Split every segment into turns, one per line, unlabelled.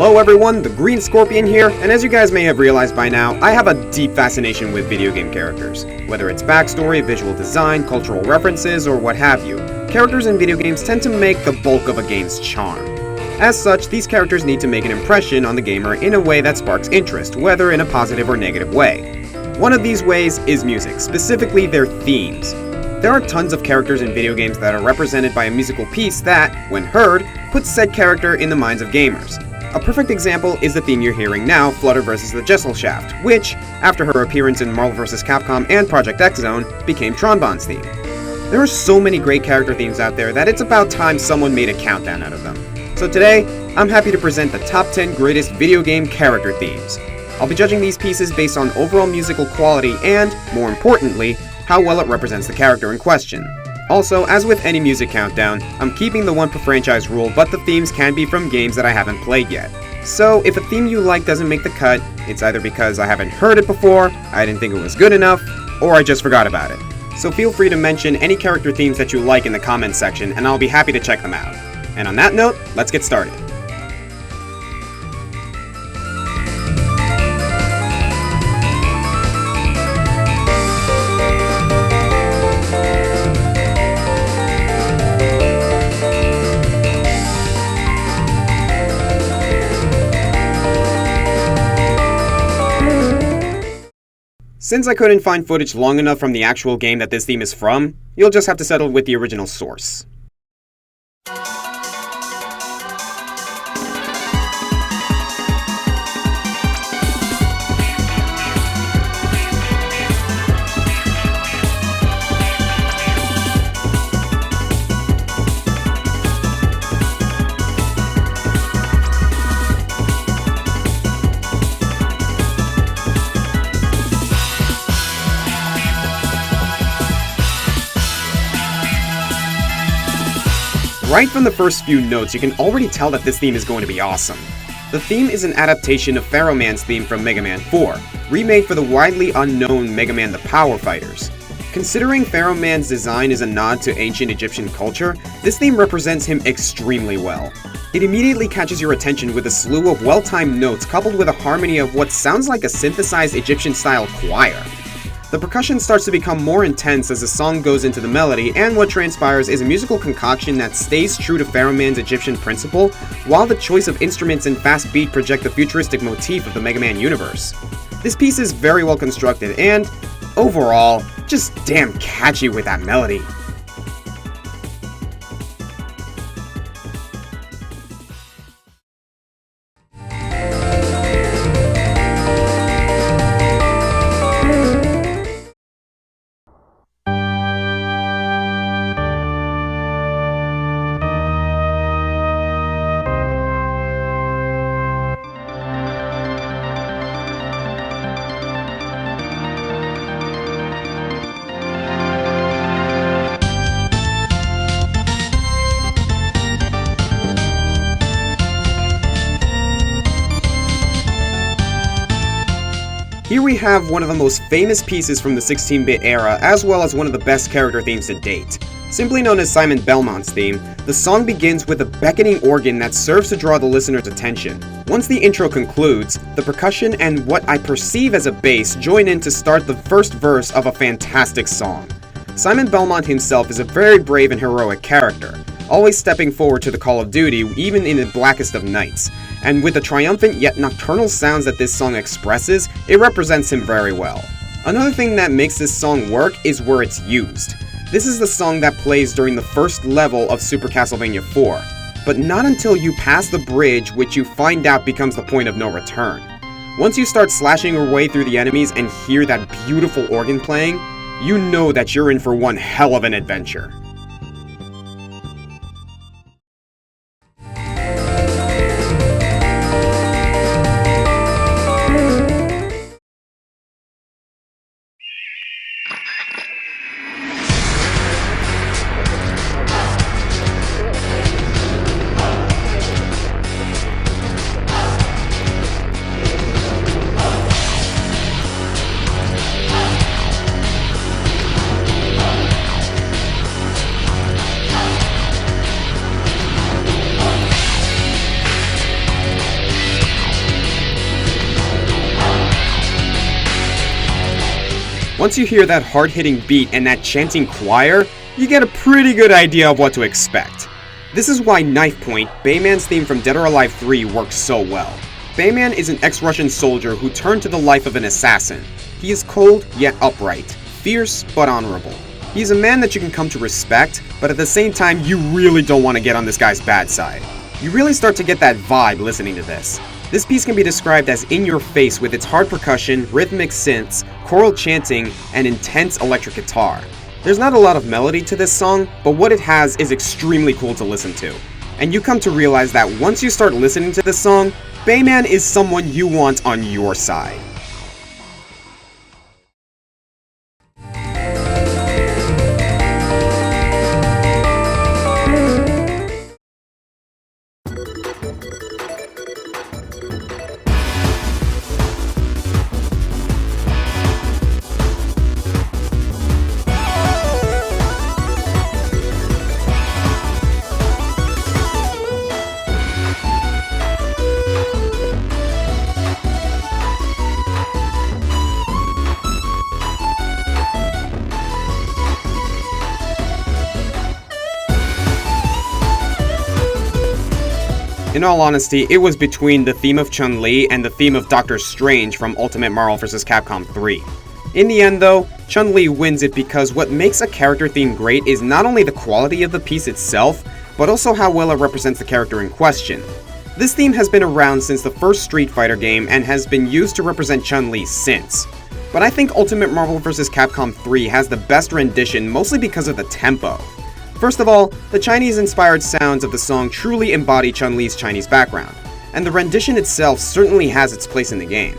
Hello everyone, the Green Scorpion here, and as you guys may have realized by now, I have a deep fascination with video game characters. Whether it's backstory, visual design, cultural references, or what have you, characters in video games tend to make the bulk of a game's charm. As such, these characters need to make an impression on the gamer in a way that sparks interest, whether in a positive or negative way. One of these ways is music, specifically their themes. There are tons of characters in video games that are represented by a musical piece that, when heard, puts said character in the minds of gamers. A perfect example is the theme you're hearing now, Flutter vs. the Jesselshaft, which, after her appearance in Marvel vs. Capcom and Project X Zone, became Tronbon's theme. There are so many great character themes out there that it's about time someone made a countdown out of them. So today, I'm happy to present the top 10 greatest video game character themes. I'll be judging these pieces based on overall musical quality and, more importantly, how well it represents the character in question. Also, as with any music countdown, I'm keeping the one per franchise rule, but the themes can be from games that I haven't played yet. So, if a theme you like doesn't make the cut, it's either because I haven't heard it before, I didn't think it was good enough, or I just forgot about it. So feel free to mention any character themes that you like in the comments section, and I'll be happy to check them out. And on that note, let's get started. Since I couldn't find footage long enough from the actual game that this theme is from, you'll just have to settle with the original source. Right from the first few notes, you can already tell that this theme is going to be awesome. The theme is an adaptation of Pharaoh Man's theme from Mega Man 4, remade for the widely unknown Mega Man the Power Fighters. Considering Pharaoh Man's design is a nod to ancient Egyptian culture, this theme represents him extremely well. It immediately catches your attention with a slew of well-timed notes coupled with a harmony of what sounds like a synthesized Egyptian-style choir. The percussion starts to become more intense as the song goes into the melody, and what transpires is a musical concoction that stays true to Pharaoh Man's Egyptian principle, while the choice of instruments and fast beat project the futuristic motif of the Mega Man universe. This piece is very well constructed and, overall, just damn catchy with that melody. Here we have one of the most famous pieces from the 16-bit era, as well as one of the best character themes to date. Simply known as Simon Belmont's theme, the song begins with a beckoning organ that serves to draw the listener's attention. Once the intro concludes, the percussion and what I perceive as a bass join in to start the first verse of a fantastic song. Simon Belmont himself is a very brave and heroic character, always stepping forward to the call of duty even in the blackest of nights. And with the triumphant yet nocturnal sounds that this song expresses, it represents him very well. Another thing that makes this song work is where it's used. This is the song that plays during the first level of Super Castlevania 4, but not until you pass the bridge, which you find out becomes the point of no return. Once you start slashing your way through the enemies and hear that beautiful organ playing, you know that you're in for one hell of an adventure. Once you hear that hard-hitting beat and that chanting choir, you get a pretty good idea of what to expect. This is why Knife Point, Bayman's theme from Dead or Alive 3, works so well. Bayman is an ex-Russian soldier who turned to the life of an assassin. He is cold yet upright, fierce but honorable. He is a man that you can come to respect, but at the same time you really don't want to get on this guy's bad side. You really start to get that vibe listening to this. This piece can be described as in your face with its hard percussion, rhythmic synths, choral chanting, and intense electric guitar. There's not a lot of melody to this song, but what it has is extremely cool to listen to. And you come to realize that once you start listening to this song, Bayman is someone you want on your side. In all honesty, it was between the theme of Chun-Li and the theme of Doctor Strange from Ultimate Marvel vs. Capcom 3. In the end though, Chun-Li wins it because what makes a character theme great is not only the quality of the piece itself, but also how well it represents the character in question. This theme has been around since the first Street Fighter game and has been used to represent Chun-Li since. But I think Ultimate Marvel vs. Capcom 3 has the best rendition mostly because of the tempo. First of all, the Chinese-inspired sounds of the song truly embody Chun-Li's Chinese background, and the rendition itself certainly has its place in the game.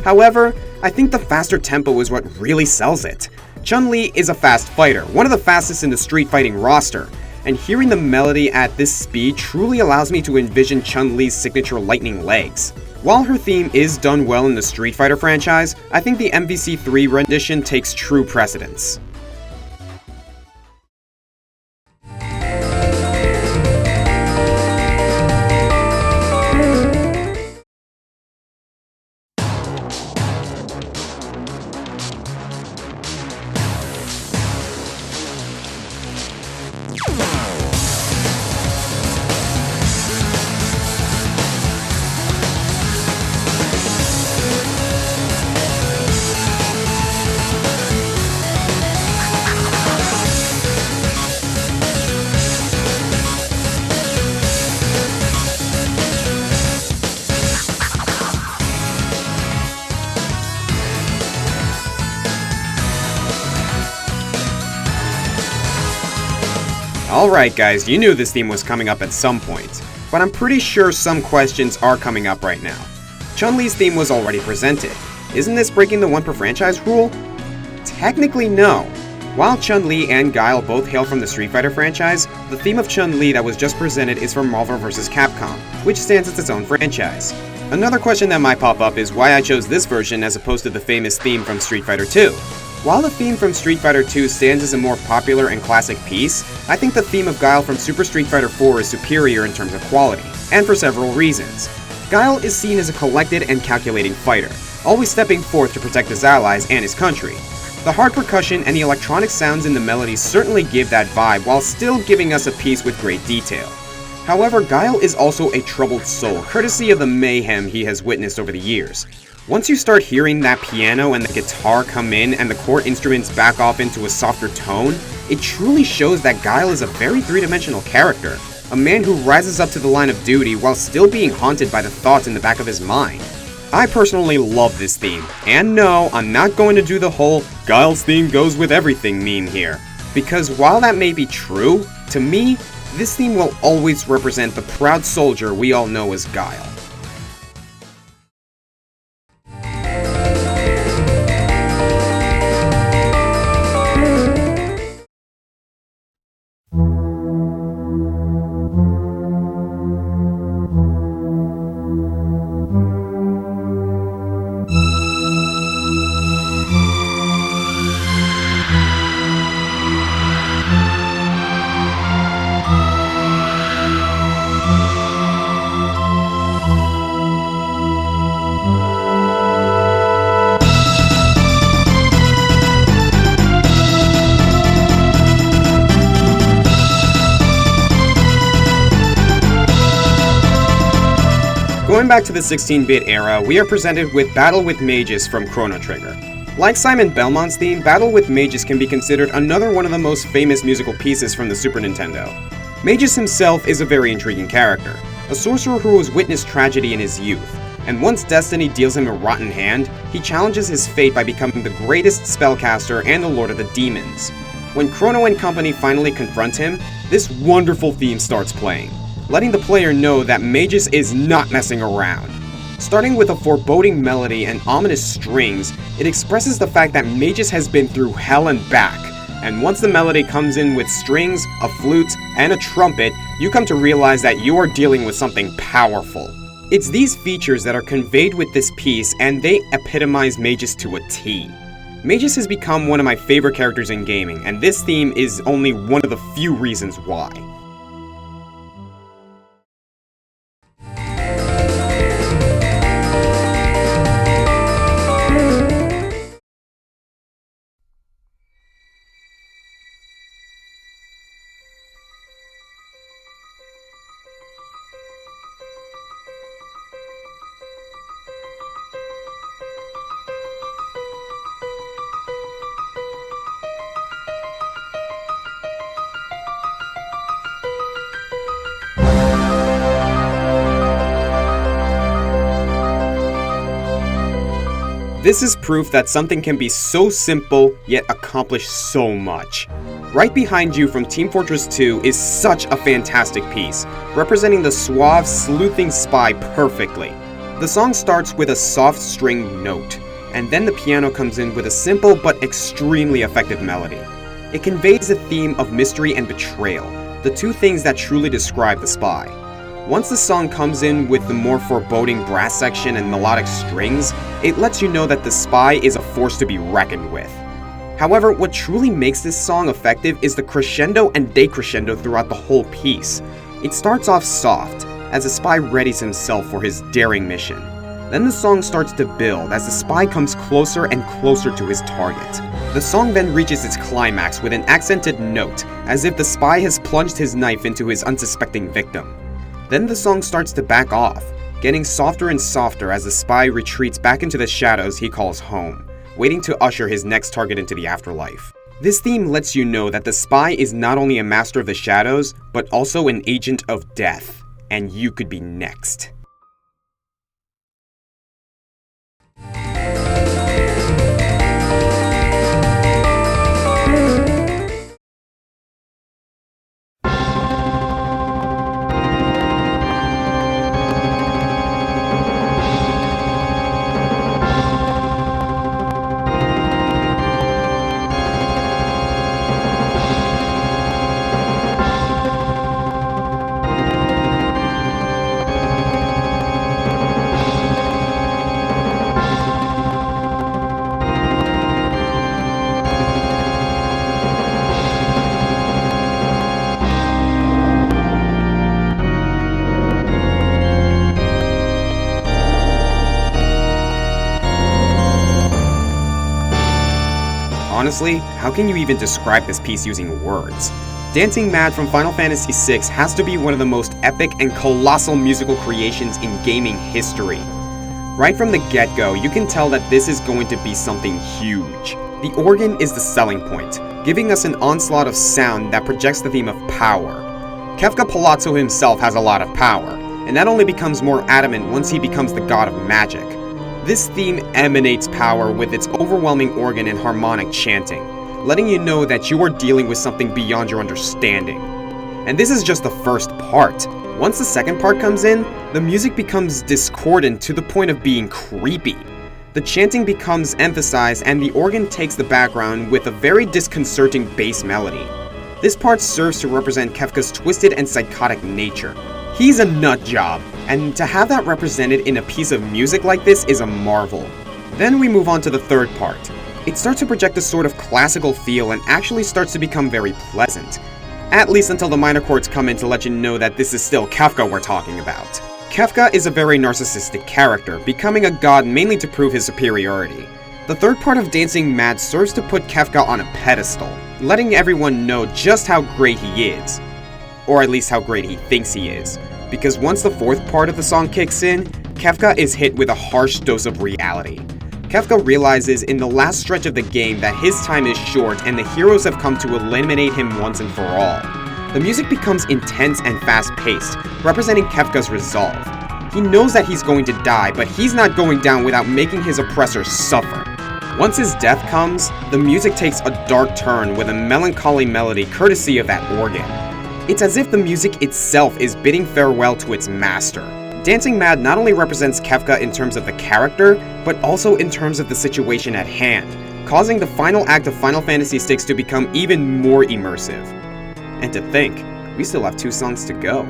However, I think the faster tempo is what really sells it. Chun-Li is a fast fighter, one of the fastest in the street fighting roster, and hearing the melody at this speed truly allows me to envision Chun-Li's signature lightning legs. While her theme is done well in the Street Fighter franchise, I think the MVC3 rendition takes true precedence. Alright guys, you knew this theme was coming up at some point, but I'm pretty sure some questions are coming up right now. Chun-Li's theme was already presented. Isn't this breaking the one per franchise rule? Technically no. While Chun-Li and Guile both hail from the Street Fighter franchise, the theme of Chun-Li that was just presented is from Marvel vs. Capcom, which stands as its own franchise. Another question that might pop up is why I chose this version as opposed to the famous theme from Street Fighter 2. While the theme from Street Fighter 2 stands as a more popular and classic piece, I think the theme of Guile from Super Street Fighter 4 is superior in terms of quality, and for several reasons. Guile is seen as a collected and calculating fighter, always stepping forth to protect his allies and his country. The hard percussion and the electronic sounds in the melody certainly give that vibe while still giving us a piece with great detail. However, Guile is also a troubled soul, courtesy of the mayhem he has witnessed over the years. Once you start hearing that piano and the guitar come in and the core instruments back off into a softer tone, it truly shows that Guile is a very three-dimensional character, a man who rises up to the line of duty while still being haunted by the thoughts in the back of his mind. I personally love this theme, and no, I'm not going to do the whole Guile's theme goes with everything meme here, because while that may be true, to me, this theme will always represent the proud soldier we all know as Guile. Going back to the 16-bit era, we are presented with Battle with Magus from Chrono Trigger. Like Simon Belmont's theme, Battle with Magus can be considered another one of the most famous musical pieces from the Super Nintendo. Magus himself is a very intriguing character, a sorcerer who has witnessed tragedy in his youth, and once destiny deals him a rotten hand, he challenges his fate by becoming the greatest spellcaster and the lord of the demons. When Chrono and company finally confront him, this wonderful theme starts playing, letting the player know that Magus is not messing around. Starting with a foreboding melody and ominous strings, it expresses the fact that Magus has been through hell and back, and once the melody comes in with strings, a flute, and a trumpet, you come to realize that you are dealing with something powerful. It's these features that are conveyed with this piece, and they epitomize Magus to a T. Magus has become one of my favorite characters in gaming, and this theme is only one of the few reasons why. This is proof that something can be so simple, yet accomplish so much. Right behind you from Team Fortress 2 is such a fantastic piece, representing the suave, sleuthing spy perfectly. The song starts with a soft string note, and then the piano comes in with a simple but extremely effective melody. It conveys a theme of mystery and betrayal, the two things that truly describe the spy. Once the song comes in with the more foreboding brass section and melodic strings, it lets you know that the spy is a force to be reckoned with. However, what truly makes this song effective is the crescendo and decrescendo throughout the whole piece. It starts off soft, as the spy readies himself for his daring mission. Then the song starts to build as the spy comes closer and closer to his target. The song then reaches its climax with an accented note, as if the spy has plunged his knife into his unsuspecting victim. Then the song starts to back off, getting softer and softer as the spy retreats back into the shadows he calls home, waiting to usher his next target into the afterlife. This theme lets you know that the spy is not only a master of the shadows, but also an agent of death, and you could be next. Honestly, how can you even describe this piece using words? Dancing Mad from Final Fantasy VI has to be one of the most epic and colossal musical creations in gaming history. Right from the get-go, you can tell that this is going to be something huge. The organ is the selling point, giving us an onslaught of sound that projects the theme of power. Kefka Palazzo himself has a lot of power, and that only becomes more adamant once he becomes the god of magic. This theme emanates power with its overwhelming organ and harmonic chanting, letting you know that you are dealing with something beyond your understanding. And this is just the first part. Once the second part comes in, the music becomes discordant to the point of being creepy. The chanting becomes emphasized and the organ takes the background with a very disconcerting bass melody. This part serves to represent Kefka's twisted and psychotic nature. He's a nut job, and to have that represented in a piece of music like this is a marvel. Then we move on to the third part. It starts to project a sort of classical feel and actually starts to become very pleasant. At least until the minor chords come in to let you know that this is still Kefka we're talking about. Kefka is a very narcissistic character, becoming a god mainly to prove his superiority. The third part of Dancing Mad serves to put Kefka on a pedestal, letting everyone know just how great he is. Or at least how great he thinks he is. Because once the fourth part of the song kicks in, Kefka is hit with a harsh dose of reality. Kefka realizes in the last stretch of the game that his time is short and the heroes have come to eliminate him once and for all. The music becomes intense and fast-paced, representing Kefka's resolve. He knows that he's going to die, but he's not going down without making his oppressors suffer. Once his death comes, the music takes a dark turn with a melancholy melody courtesy of that organ. It's as if the music itself is bidding farewell to its master. Dancing Mad not only represents Kefka in terms of the character, but also in terms of the situation at hand, causing the final act of Final Fantasy VI to become even more immersive. And to think, we still have 2 songs to go.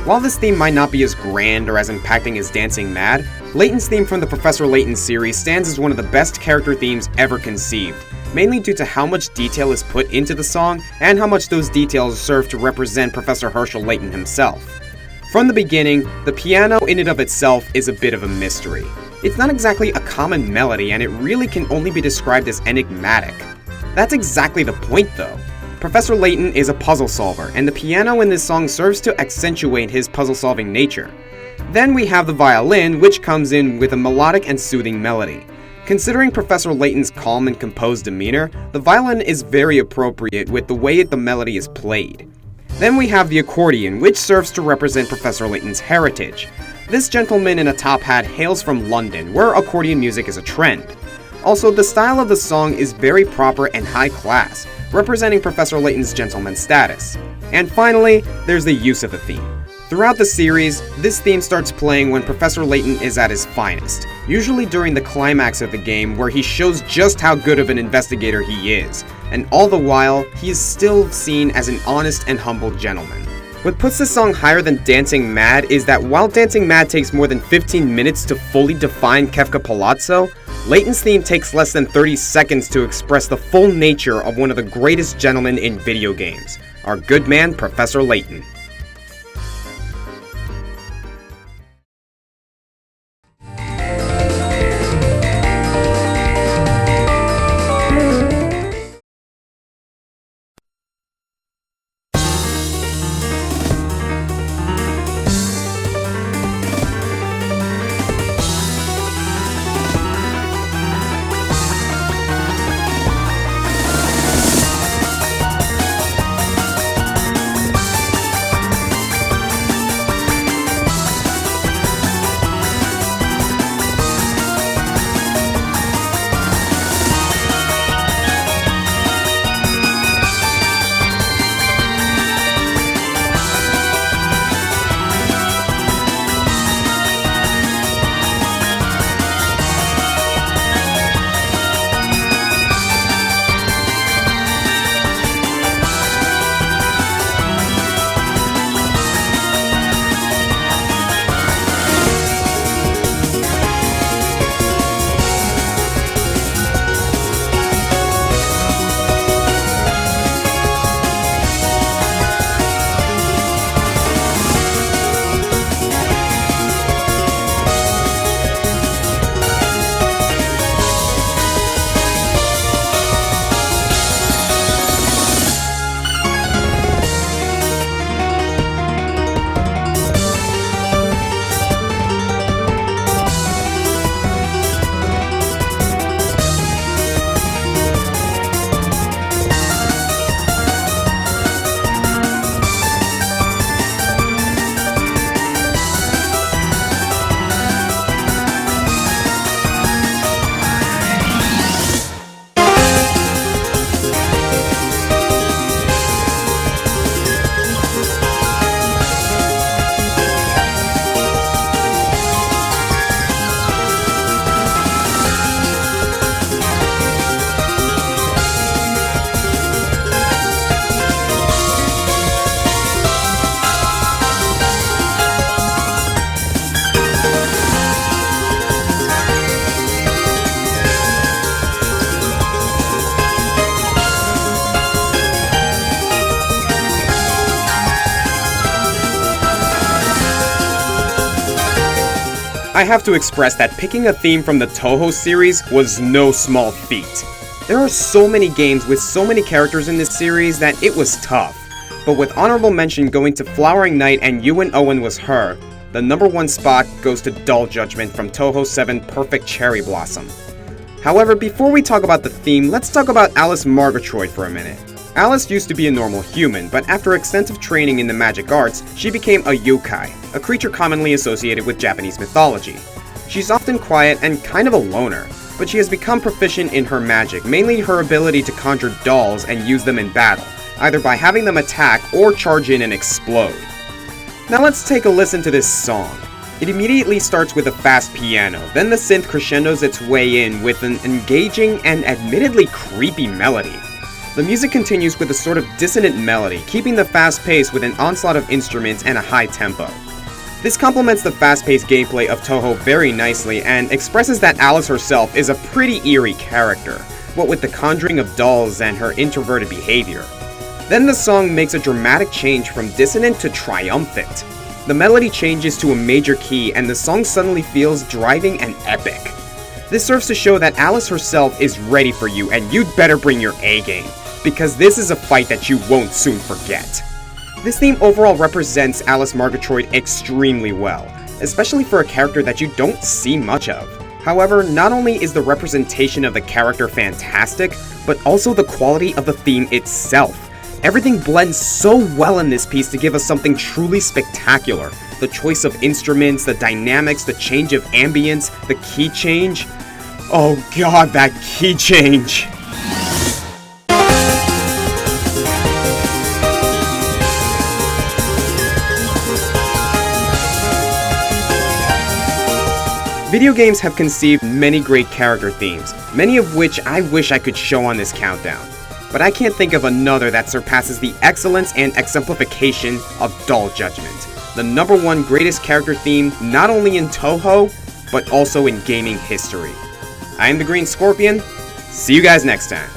While this theme might not be as grand or as impacting as Dancing Mad, Layton's theme from the Professor Layton series stands as one of the best character themes ever conceived, mainly due to how much detail is put into the song and how much those details serve to represent Professor Herschel Layton himself. From the beginning, the piano in and of itself is a bit of a mystery. It's not exactly a common melody and it really can only be described as enigmatic. That's exactly the point though. Professor Layton is a puzzle solver, and the piano in this song serves to accentuate his puzzle-solving nature. Then we have the violin, which comes in with a melodic and soothing melody. Considering Professor Layton's calm and composed demeanor, the violin is very appropriate with the way the melody is played. Then we have the accordion, which serves to represent Professor Layton's heritage. This gentleman in a top hat hails from London, where accordion music is a trend. Also, the style of the song is very proper and high class, representing Professor Layton's gentleman status. And finally, there's the use of the theme. Throughout the series, this theme starts playing when Professor Layton is at his finest, usually during the climax of the game where he shows just how good of an investigator he is, and all the while, he is still seen as an honest and humble gentleman. What puts this song higher than Dancing Mad is that while Dancing Mad takes more than 15 minutes to fully define Kefka Palazzo, Layton's theme takes less than 30 seconds to express the full nature of one of the greatest gentlemen in video games, our good man, Professor Layton. I have to express that picking a theme from the Toho series was no small feat. There are so many games with so many characters in this series that it was tough. But with honorable mention going to Flowering Night and You and Owen Was Her, the number 1 spot goes to Dull Judgment from Toho 7 Perfect Cherry Blossom. However, before we talk about the theme, let's talk about Alice Margatroid for a minute. Alice used to be a normal human, but after extensive training in the magic arts, she became a yokai, a creature commonly associated with Japanese mythology. She's often quiet and kind of a loner, but she has become proficient in her magic, mainly her ability to conjure dolls and use them in battle, either by having them attack or charge in and explode. Now let's take a listen to this song. It immediately starts with a fast piano, then the synth crescendos its way in with an engaging and admittedly creepy melody. The music continues with a sort of dissonant melody, keeping the fast pace with an onslaught of instruments and a high tempo. This complements the fast-paced gameplay of Toho very nicely and expresses that Alice herself is a pretty eerie character, what with the conjuring of dolls and her introverted behavior. Then the song makes a dramatic change from dissonant to triumphant. The melody changes to a major key and the song suddenly feels driving and epic. This serves to show that Alice herself is ready for you and you'd better bring your A-game, because this is a fight that you won't soon forget. This theme overall represents Alice Margatroid extremely well, especially for a character that you don't see much of. However, not only is the representation of the character fantastic, but also the quality of the theme itself. Everything blends so well in this piece to give us something truly spectacular. The choice of instruments, the dynamics, the change of ambience, the key change. Oh god, that key change! Video games have conceived many great character themes, many of which I wish I could show on this countdown. But I can't think of another that surpasses the excellence and exemplification of Dull Judgment, the number 1 greatest character theme not only in Toho, but also in gaming history. I am the Green Scorpion. See you guys next time.